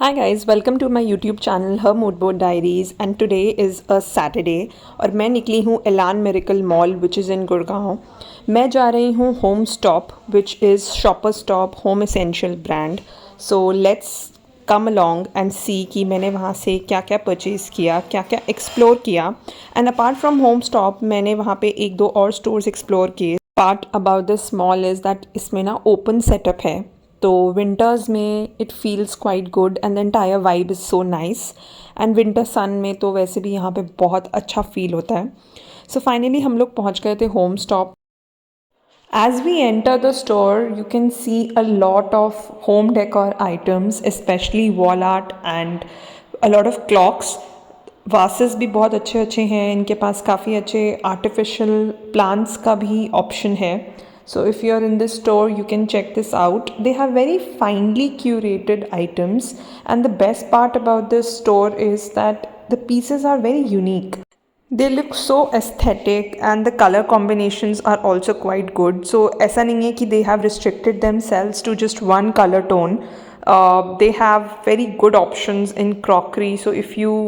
Hi guys, welcome to my YouTube channel Her Mood Board Diaries and today is a Saturday और मैं निकली हूँ Elan miracle mall which is in Gurgaon. मैं जा रही हूँ home stop which is shopper stop home essential brand. So let's come along and see कि मैंने वहाँ से क्या क्या परचेज़ किया, क्या क्या एक्सप्लोर किया and apart from home stop मैंने वहाँ पे एक दो और स्टोर्स एक्सप्लोर किए। Part about this mall is that इसमें ना ओपन सेटअप है, तो विंटर्स में it feels quite good and the entire vibe is so nice and winter sun में तो वैसे भी यहाँ पे बहुत अच्छा फील होता है। सो फाइनली हम लोग पहुँच गए थे home stop. As we enter the store, you can see a lot of home decor items, especially wall art and a lot of clocks. Vases भी बहुत अच्छे अच्छे हैं इनके पास, काफ़ी अच्छे आर्टिफिशियल प्लांट्स का भी ऑप्शन है। So if you are in this store, you can check this out. They have very finely curated items, and the best part about this store is that the pieces are very unique. They look so aesthetic and the color combinations are also quite good. So ऐसा नहीं है कि they have restricted themselves to just one color tone. They have very good options in crockery. So if you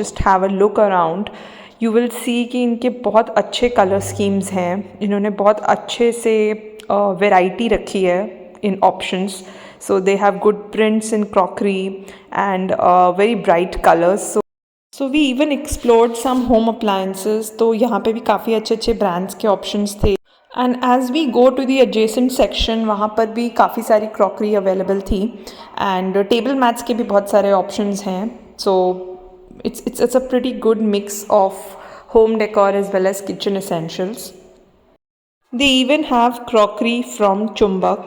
just have a look around, you will see कि इनके बहुत अच्छे colour schemes हैं। इन्होंने बहुत अच्छे से वैरायटी रखी है in options. So they have good prints in crockery and very bright colors. So we even explored some home appliances. तो यहाँ पे भी काफ़ी अच्छे अच्छे ब्रांड्स के ऑप्शंस थे and as we go to the adjacent section वहाँ पर भी काफ़ी सारी क्रॉकरी अवेलेबल थी एंड टेबल मैट्स के भी बहुत सारे ऑप्शंस हैं। सो it's a pretty good mix of home decor as well as kitchen essentials. They even have crockery from Chumbak.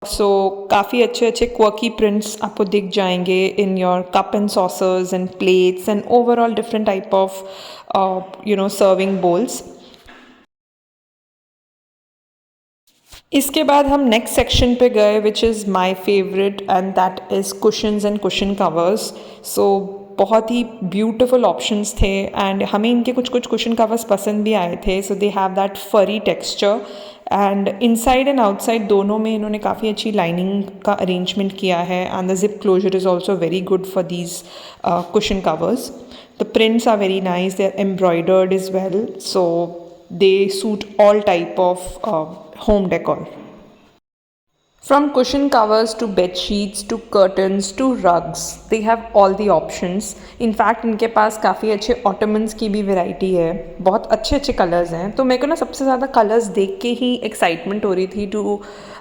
सो काफ़ी अच्छे अच्छे क्वर्की प्रिंट्स आपको दिख जाएंगे in your cup and saucers and plates and overall different type of serving bowls. इसके बाद हम next section पे गए which is my favourite and that is cushions and cushion covers. So बहुत ही ब्यूटिफुल ऑप्शंस थे एंड हमें इनके कुछ कुछ कुशन कवर्स पसंद भी आए थे। सो दे हैव दैट फरी texture and inside and outside दोनों में इन्होंने काफ़ी अच्छी लाइनिंग का अरेंजमेंट किया है and the zip closure is also very good for these cushion covers. The prints are very nice, they are embroidered is well, so they suit all type of home decor. From cushion covers to bed sheets to curtains to rugs, they have all the options. In fact इनके पास काफ़ी अच्छे ottomans की भी variety है, बहुत अच्छे अच्छे colours हैं। तो मेरे को ना सबसे ज़्यादा कलर्स देख के ही एक्साइटमेंट हो रही थी to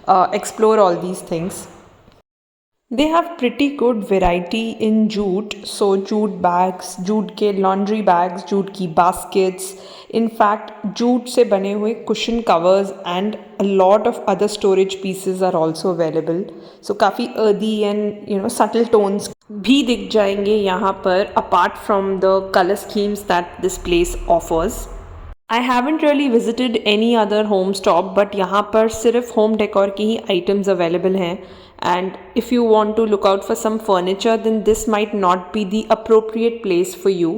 explore all these things. They have pretty good variety in jute, so jute bags, jute के laundry bags, jute की baskets, in fact jute से बने हुए cushion covers and a lot of other storage pieces are also available. So काफ़ी earthy and subtle tones भी दिख जाएंगे यहाँ पर apart from the color schemes that this place offers. I haven't really visited any other home stop, but यहाँ पर सिर्फ home decor की ही items available हैं and if you want to look out for some furniture then this might not be the appropriate place for you.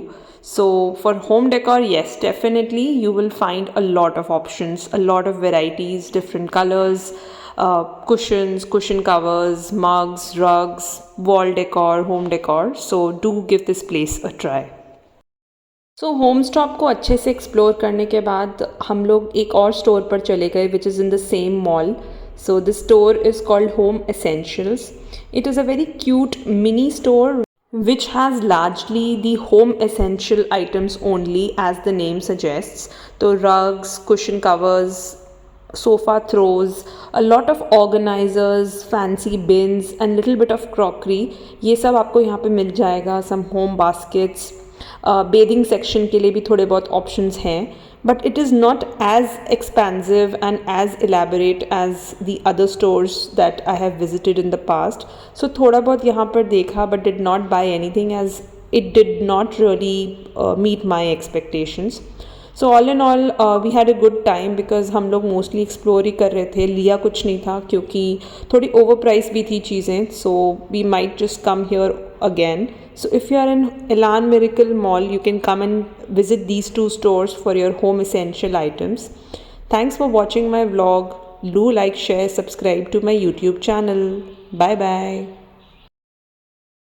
So for home decor, yes, definitely you will find a lot of options, a lot of varieties, different colors, cushions, cushion covers, mugs, rugs, wall decor, home decor. So do give this place a try. So home stop को अच्छे से explore करने के बाद हम लोग एक और स्टोर पर चले गए which is in the same mall. So the store is called home essentials. It is a very cute mini store which has largely the home essential items only as the name suggests. So rugs, cushion covers, sofa throws, a lot of organizers, fancy bins and little bit of crockery. ये सब आपको यहाँ पे मिल जाएगा. Some home baskets. Bedding section के लिए भी थोड़े बहुत ऑप्शंस हैं but it is not as expensive and as elaborate as the other stores that I have visited in the past. So थोड़ा बहुत यहाँ पर देखा but did not buy anything as it did not really meet my expectations. So all in all we had a good time because हम लोग mostly explore ही कर रहे थे, लिया कुछ नहीं था क्योंकि थोड़ी ओवर प्राइस भी थी चीज़ें. So we might just come here again. So if you are in Elan Miracle Mall, you can come and visit these two stores for your home essential items. Thanks for watching my vlog. Do like, share, subscribe to my YouTube channel. Bye bye.